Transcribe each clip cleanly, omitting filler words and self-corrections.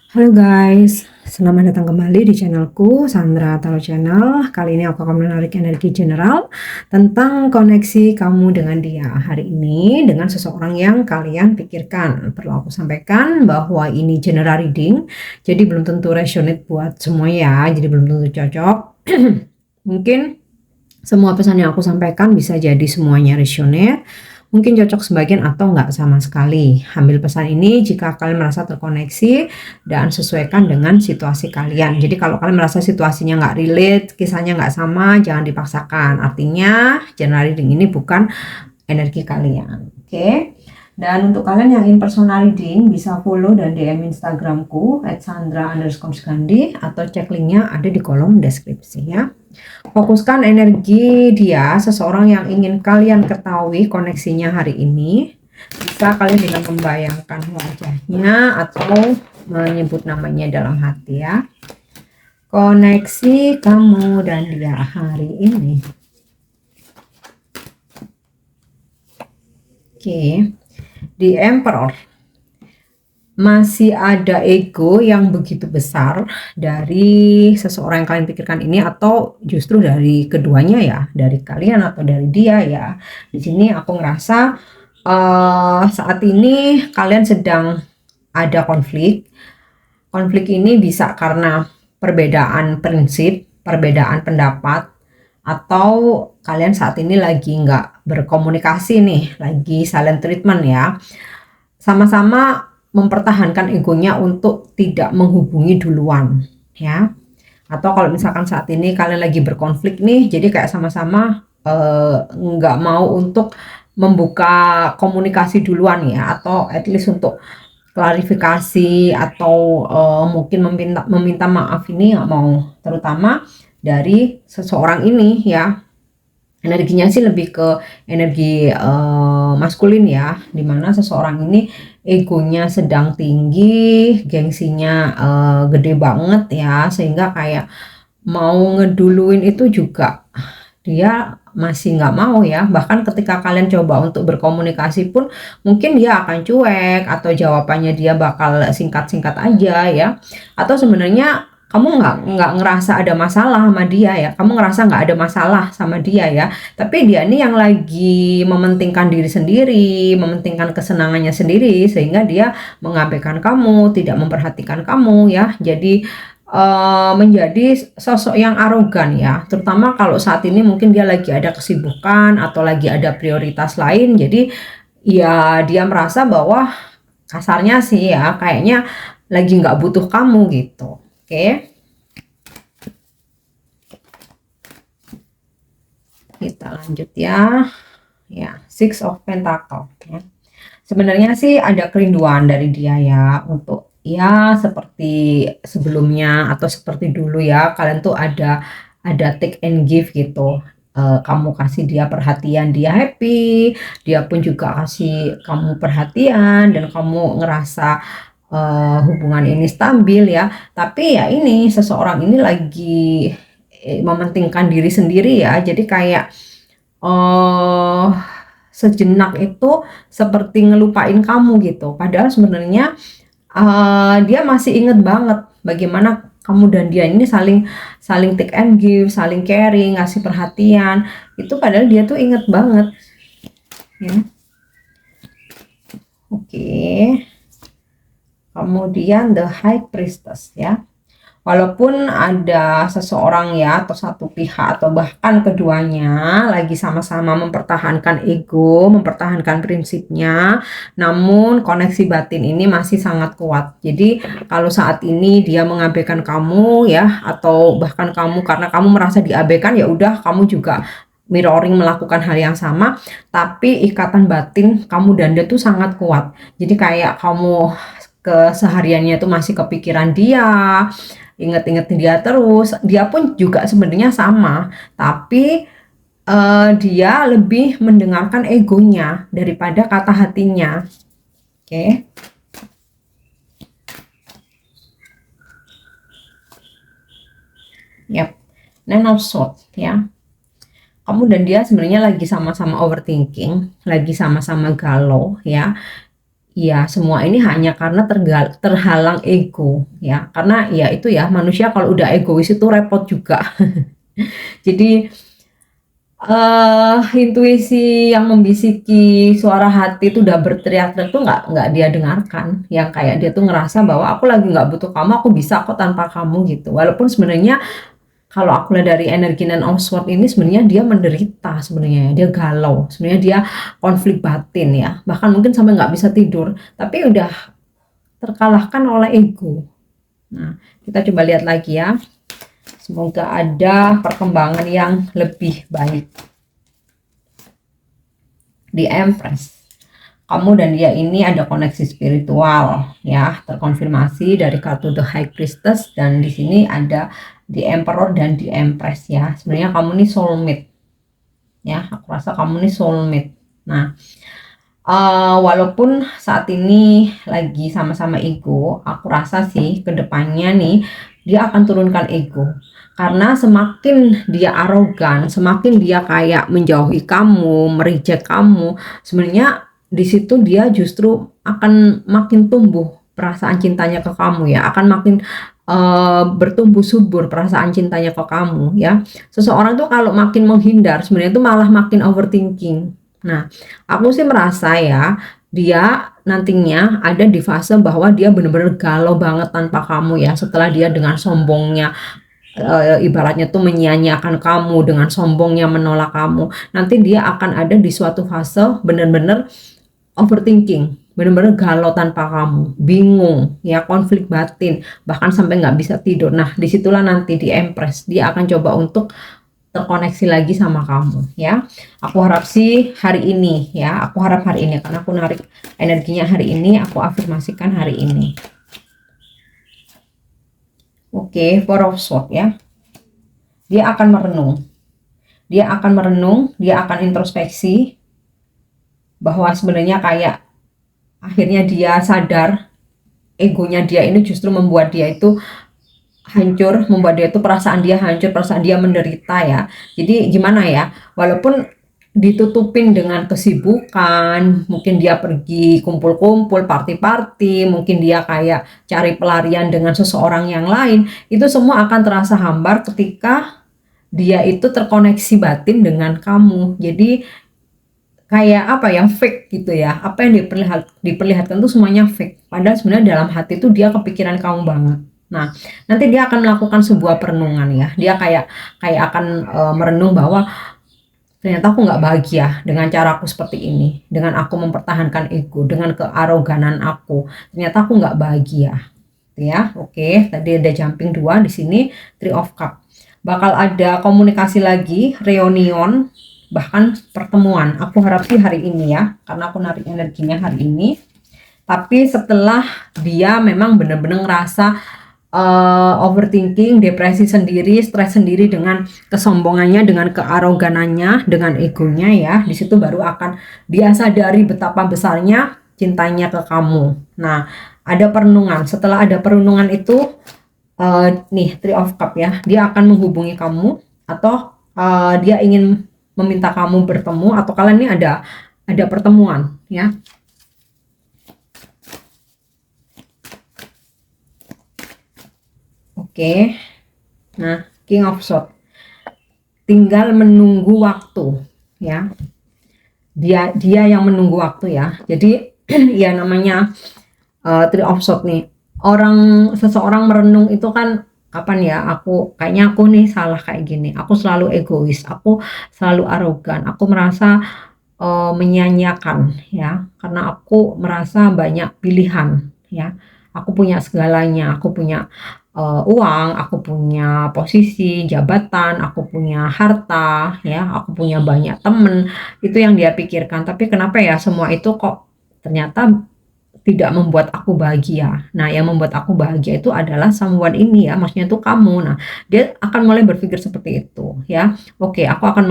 Halo guys, selamat datang kembali di channelku Sandra Tarot Channel. Kali ini aku akan menarik energi general tentang koneksi kamu dengan dia hari ini dengan seseorang yang kalian pikirkan. Perlu aku sampaikan bahwa ini general reading, jadi belum tentu resonate buat semua ya, jadi belum tentu cocok. Mungkin semua pesan yang aku sampaikan bisa jadi semuanya resonate, mungkin cocok sebagian atau enggak sama sekali. Ambil pesan ini jika kalian merasa terkoneksi dan sesuaikan dengan situasi kalian. Jadi kalau kalian merasa situasinya nggak relate, kisahnya nggak sama, jangan dipaksakan. Artinya general reading ini bukan energi kalian. Oke? Dan untuk kalian yang ingin personal reading bisa follow dan DM Instagramku @sandra_skandi atau cek linknya ada di kolom deskripsi ya. Fokuskan energi dia, seseorang yang ingin kalian ketahui koneksinya hari ini. Bisa kalian dengan membayangkan wajahnya atau menyebut namanya dalam hati ya. Koneksi kamu dan dia hari ini. Oke, di Emperor. Masih ada ego yang begitu besar dari seseorang yang kalian pikirkan ini, atau justru dari keduanya ya, dari kalian atau dari dia ya. Di sini aku ngerasa saat ini kalian sedang ada konflik. Konflik ini bisa karena perbedaan prinsip, perbedaan pendapat, atau kalian saat ini lagi nggak berkomunikasi nih, lagi silent treatment ya. Sama-sama mempertahankan egonya untuk tidak menghubungi duluan ya. Atau kalau misalkan saat ini kalian lagi berkonflik nih, jadi kayak sama-sama nggak mau untuk membuka komunikasi duluan ya, atau at least untuk klarifikasi atau mungkin meminta maaf ini nggak mau, terutama dari seseorang ini ya. Energinya sih lebih ke energi maskulin ya, dimana seseorang ini egonya sedang tinggi, gengsinya gede banget ya, sehingga kayak mau ngeduluin itu juga dia masih nggak mau ya. Bahkan ketika kalian coba untuk berkomunikasi pun mungkin dia akan cuek, atau jawabannya dia bakal singkat-singkat aja ya. Atau sebenarnya kamu nggak ngerasa ada masalah sama dia ya, kamu ngerasa nggak ada masalah sama dia ya, tapi dia ini yang lagi mementingkan diri sendiri, mementingkan kesenangannya sendiri, sehingga dia mengabaikan kamu, tidak memperhatikan kamu ya. Jadi menjadi sosok yang arogan ya, terutama kalau saat ini mungkin dia lagi ada kesibukan atau lagi ada prioritas lain. Jadi ya dia merasa bahwa, kasarnya sih ya, kayaknya lagi nggak butuh kamu gitu. Oke, kita lanjut ya. Ya, Six of Pentacle ya. Sebenarnya sih ada kerinduan dari dia ya, untuk ya seperti sebelumnya atau seperti dulu ya, kalian tuh ada take and give gitu. Kamu kasih dia perhatian, dia happy, dia pun juga kasih kamu perhatian, dan kamu ngerasa hubungan ini stabil ya. Tapi ya ini seseorang ini lagi mementingkan diri sendiri ya. Jadi kayak sejenak itu seperti ngelupain kamu gitu. Padahal sebenarnya dia masih inget banget bagaimana kamu dan dia ini saling saling take and give, saling caring, ngasih perhatian. Itu padahal dia tuh inget banget ya. Oke. Kemudian the High Priestess ya. Walaupun ada seseorang ya, atau satu pihak atau bahkan keduanya lagi sama-sama mempertahankan ego, mempertahankan prinsipnya, namun koneksi batin ini masih sangat kuat. Jadi kalau saat ini dia mengabaikan kamu ya, atau bahkan kamu karena kamu merasa diabaikan, ya udah kamu juga mirroring melakukan hal yang sama, tapi ikatan batin kamu dan dia tuh sangat kuat. Jadi kayak kamu kesehariannya tuh masih kepikiran dia, inget-inget dia terus. Dia pun juga sebenarnya sama, tapi dia lebih mendengarkan egonya daripada kata hatinya. Oke. Yap. Nine of Swords ya. Kamu dan dia sebenarnya lagi sama-sama overthinking, lagi sama-sama galau ya. ya semua ini hanya karena terhalang ego ya, karena ya itu ya, manusia kalau udah egois itu repot juga. Jadi intuisi yang membisiki suara hati itu udah berteriak-teriak tuh nggak dia dengarkan, yang kayak dia tuh ngerasa bahwa aku lagi nggak butuh kamu, aku bisa kok tanpa kamu gitu. Walaupun sebenarnya kalau aku lihat dari energi Nine of Swords ini, sebenarnya dia menderita, sebenarnya dia galau, sebenarnya dia konflik batin ya, bahkan mungkin sampai nggak bisa tidur, tapi udah terkalahkan oleh ego. Nah, kita coba lihat lagi ya. Semoga ada perkembangan yang lebih baik. Di Empress, kamu dan dia ini ada koneksi spiritual ya, terkonfirmasi dari kartu The High Priestess, dan di sini ada di Emperor dan di Empress ya. Sebenarnya kamu nih soulmate ya, aku rasa kamu nih soulmate. Nah, walaupun saat ini lagi sama-sama ego, aku rasa sih kedepannya nih dia akan turunkan ego, karena semakin dia arogan, semakin dia kayak menjauhi kamu, mereject kamu, sebenarnya di situ dia justru akan makin tumbuh perasaan cintanya ke kamu ya, akan makin bertumbuh subur perasaan cintanya ke kamu ya. Seseorang tuh kalau makin menghindar sebenarnya itu malah makin overthinking. Nah, aku sih merasa ya, dia nantinya ada di fase bahwa dia bener-bener galau banget tanpa kamu ya, setelah dia dengan sombongnya ibaratnya tuh menyia-nyiakan kamu, dengan sombongnya menolak kamu. Nanti dia akan ada di suatu fase bener-bener overthinking, bener-bener galau tanpa kamu, bingung ya, konflik batin, bahkan sampai nggak bisa tidur. Nah, disitulah nanti di Empress dia akan coba untuk terkoneksi lagi sama kamu ya. Aku harap sih hari ini ya, aku harap hari ini, karena aku narik energinya hari ini, aku afirmasikan hari ini. Oke, Four of Swords ya. Dia akan merenung. Dia akan merenung, dia akan introspeksi bahwa sebenarnya kayak akhirnya dia sadar egonya dia ini justru membuat dia itu hancur, membuat dia itu perasaan dia hancur, perasaan dia menderita ya. Jadi gimana ya, walaupun ditutupin dengan kesibukan, mungkin dia pergi kumpul-kumpul, party-party, mungkin dia kayak cari pelarian dengan seseorang yang lain, itu semua akan terasa hambar ketika dia itu terkoneksi batin dengan kamu. Jadi kayak apa ya, fake gitu ya, apa yang diperlihatkan tuh semuanya fake, padahal sebenarnya dalam hati tuh dia kepikiran kamu banget. Nah, nanti dia akan melakukan sebuah perenungan ya, dia kayak akan merenung bahwa ternyata aku nggak bahagia dengan caraku seperti ini, dengan aku mempertahankan ego, dengan kearoganan aku, ternyata aku nggak bahagia ya. Oke, tadi ada jumping 2 di sini, Three of Cup, bakal ada komunikasi lagi, reunion, bahkan pertemuan. Aku harap sih hari ini ya, karena aku narik energinya hari ini. Tapi setelah dia memang benar-benar ngerasa overthinking, depresi sendiri, stres sendiri dengan kesombongannya, dengan kearoganannya, dengan egonya ya, di situ baru akan dia sadari betapa besarnya cintanya ke kamu. Nah, ada perenungan. Setelah ada perenungan itu, nih Three of Cup ya, dia akan menghubungi kamu, atau dia ingin meminta kamu bertemu, atau kalian ini ada pertemuan ya. Oke. Nah, King of Swords, tinggal menunggu waktu ya. Dia yang menunggu waktu ya. Jadi ya namanya Three of Swords nih, seseorang merenung itu kan, kapan ya, kayaknya aku nih salah kayak gini, aku selalu egois, aku selalu arogan, aku merasa menyia-nyiakan ya, karena aku merasa banyak pilihan ya, aku punya segalanya, aku punya uang, aku punya posisi jabatan, aku punya harta ya, aku punya banyak temen, itu yang dia pikirkan. Tapi kenapa ya semua itu kok ternyata tidak membuat aku bahagia. Nah, yang membuat aku bahagia itu adalah someone ini ya, maksudnya itu kamu. Nah, dia akan mulai berpikir seperti itu ya. Oke, aku akan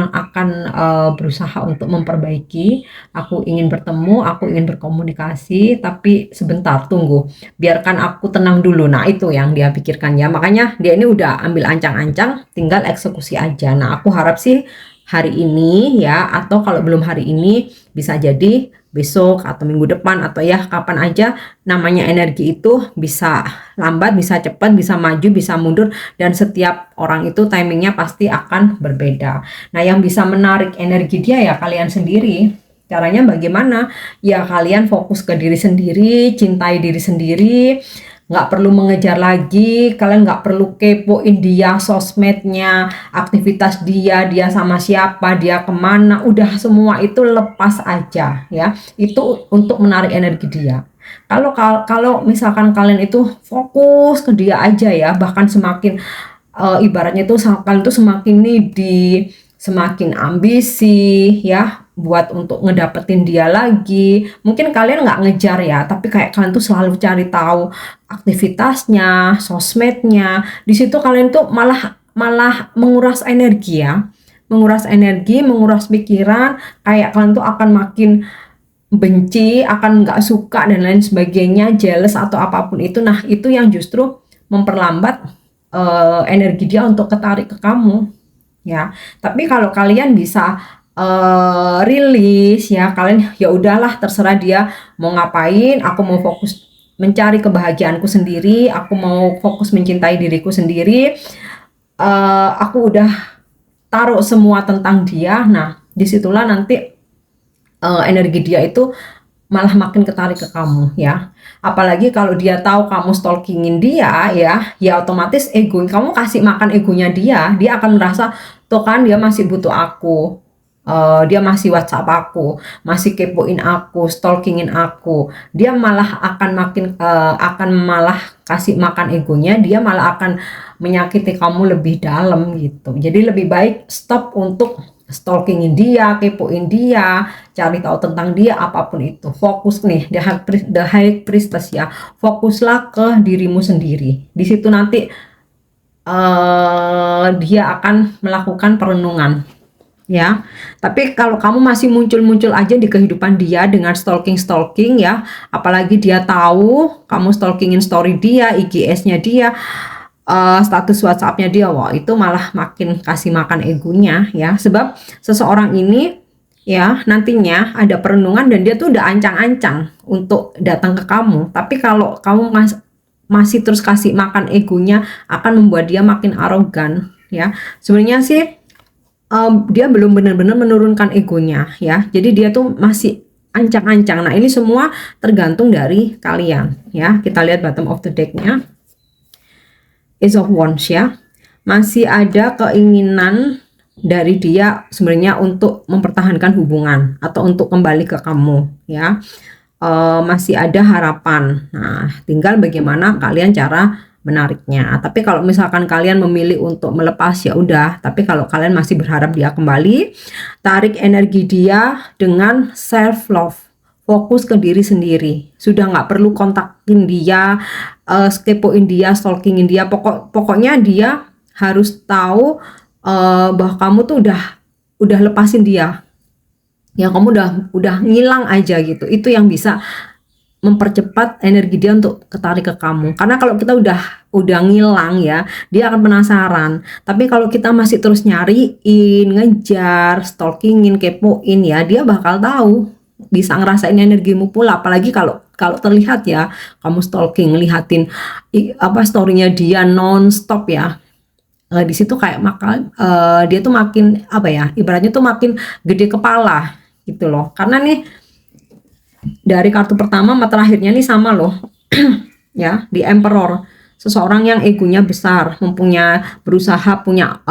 berusaha untuk memperbaiki. Aku ingin bertemu, aku ingin berkomunikasi, tapi sebentar, tunggu. Biarkan aku tenang dulu. Nah, itu yang dia pikirkan ya. Makanya dia ini udah ambil ancang-ancang, tinggal eksekusi aja. Nah, aku harap sih hari ini ya, atau kalau belum hari ini, bisa jadi besok atau minggu depan atau ya kapan aja. Namanya energi itu bisa lambat, bisa cepat, bisa maju, bisa mundur, dan setiap orang itu timingnya pasti akan berbeda. Nah, yang bisa menarik energi dia ya kalian sendiri. Caranya bagaimana? Ya kalian fokus ke diri sendiri, cintai diri sendiri, nggak perlu mengejar lagi, kalian nggak perlu kepoin dia sosmednya, aktivitas dia sama siapa, dia kemana, udah semua itu lepas aja ya. Itu untuk menarik energi dia. Kalau misalkan kalian itu fokus ke dia aja ya, bahkan semakin ibaratnya itu kalian tuh semakin needy, semakin ambisi ya buat untuk ngedapetin dia lagi. Mungkin kalian nggak ngejar ya, tapi kayak kalian tuh selalu cari tahu aktivitasnya, sosmednya. Di situ kalian tuh malah malah menguras energi ya, menguras energi, menguras pikiran. Kayak kalian tuh akan makin benci, akan nggak suka dan lain sebagainya, jealous atau apapun itu. Nah, itu yang justru memperlambat energi dia untuk ketarik ke kamu ya. Tapi kalau kalian bisa rilis ya, kalian ya udahlah terserah dia mau ngapain, aku mau fokus mencari kebahagiaanku sendiri, aku mau fokus mencintai diriku sendiri, aku udah taruh semua tentang dia. Nah, disitulah nanti energi dia itu malah makin ketarik ke kamu ya. Apalagi kalau dia tahu kamu stalkingin dia ya otomatis kamu kasih makan egonya dia akan merasa tuh kan dia masih butuh aku. Dia masih WhatsApp aku, masih kepoin aku, stalkingin aku. Dia malah akan malah kasih makan egonya, dia malah akan menyakiti kamu lebih dalam gitu. Jadi lebih baik stop untuk stalkingin dia, kepoin dia, cari tahu tentang dia, apapun itu. Fokus nih, the high priestess ya. Fokuslah ke dirimu sendiri. Di situ nanti dia akan melakukan perenungan ya. Tapi kalau kamu masih muncul-muncul aja di kehidupan dia dengan stalking ya, apalagi dia tahu kamu stalkingin story dia, IGS-nya dia, status WhatsApp-nya dia, wah itu malah makin kasih makan egonya ya. Sebab seseorang ini ya nantinya ada perenungan dan dia tuh udah ancang-ancang untuk datang ke kamu. Tapi kalau kamu masih terus kasih makan egonya, akan membuat dia makin arogan ya. Sebenarnya sih dia belum benar-benar menurunkan egonya ya. Jadi dia tuh masih ancang-ancang. Nah, ini semua tergantung dari kalian ya. Kita lihat bottom of the deck-nya. Ace of Wands ya. Masih ada keinginan dari dia sebenarnya untuk mempertahankan hubungan atau untuk kembali ke kamu ya. Masih ada harapan. Nah, tinggal bagaimana kalian cara menariknya. Tapi kalau misalkan kalian memilih untuk melepas ya udah. Tapi kalau kalian masih berharap dia kembali, tarik energi dia dengan self love. Fokus ke diri sendiri. Sudah nggak perlu kontakin dia, kepoin dia, stalkingin dia. Pokoknya dia harus tahu bahwa kamu tuh udah lepasin dia. Ya kamu udah ngilang aja gitu. Itu yang bisa mempercepat energi dia untuk ketarik ke kamu. Karena kalau kita udah ngilang ya, dia akan penasaran. Tapi kalau kita masih terus nyariin, ngejar, stalkingin, kepoin ya, dia bakal tahu, bisa ngerasain energimu pula. Apalagi kalau terlihat ya, kamu stalking, lihatin storynya dia non-stop ya. Di situ kayak dia tuh makin ibaratnya tuh makin gede kepala gitu loh. Karena nih dari kartu pertama sama terakhirnya nih sama loh ya, di Emperor. Seseorang yang egonya besar, berusaha punya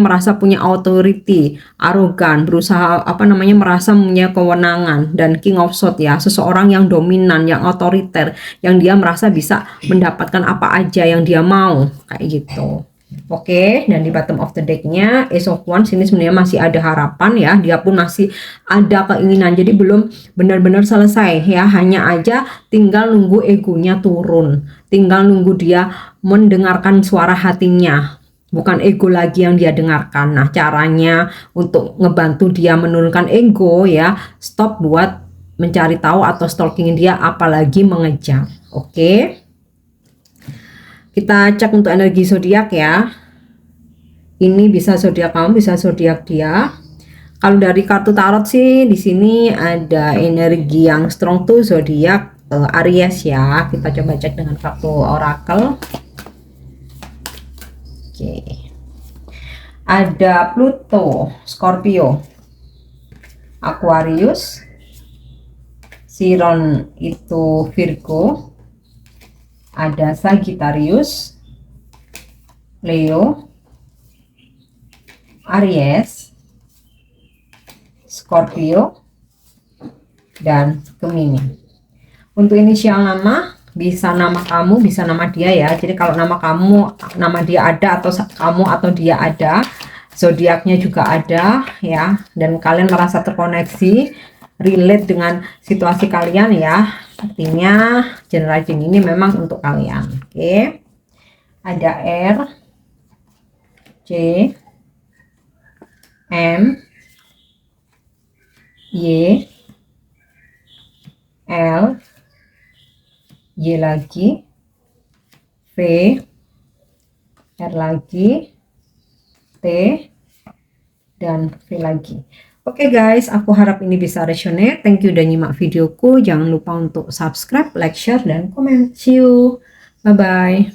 merasa punya authority, arogan, berusaha merasa punya kewenangan, dan King of Swords ya, seseorang yang dominan, yang otoriter, yang dia merasa bisa mendapatkan apa aja yang dia mau kayak gitu. Oke, dan di bottom of the deck-nya Ace of Wands ini sebenarnya masih ada harapan ya, dia pun masih ada keinginan, jadi belum benar-benar selesai ya, hanya aja tinggal nunggu egonya turun, tinggal nunggu dia mendengarkan suara hatinya, bukan ego lagi yang dia dengarkan. Nah, caranya untuk ngebantu dia menurunkan ego ya, stop buat mencari tahu atau stalkingin dia, apalagi mengejar. Oke. Kita cek untuk energi zodiak ya. Ini bisa zodiak kamu, bisa zodiak dia. Kalau dari kartu tarot sih di sini ada energi yang strong tuh zodiak Aries ya. Kita coba cek dengan kartu oracle. Oke. Ada Pluto, Scorpio, Aquarius, Chiron itu Virgo, ada Sagittarius, Leo, Aries, Scorpio, dan Gemini. Untuk inisial nama bisa nama kamu, bisa nama dia ya. Jadi kalau nama kamu, nama dia ada, atau kamu atau dia ada, zodiaknya juga ada ya, dan kalian merasa terkoneksi, relate dengan situasi kalian ya, artinya general reading ini memang untuk kalian. Oke, ada R, C, M, Y, L, Y lagi, V, R lagi, T, dan V lagi. Oke guys, aku harap ini bisa resonate. Thank you udah nyimak videoku. Jangan lupa untuk subscribe, like, share, dan komen. See you. Bye-bye.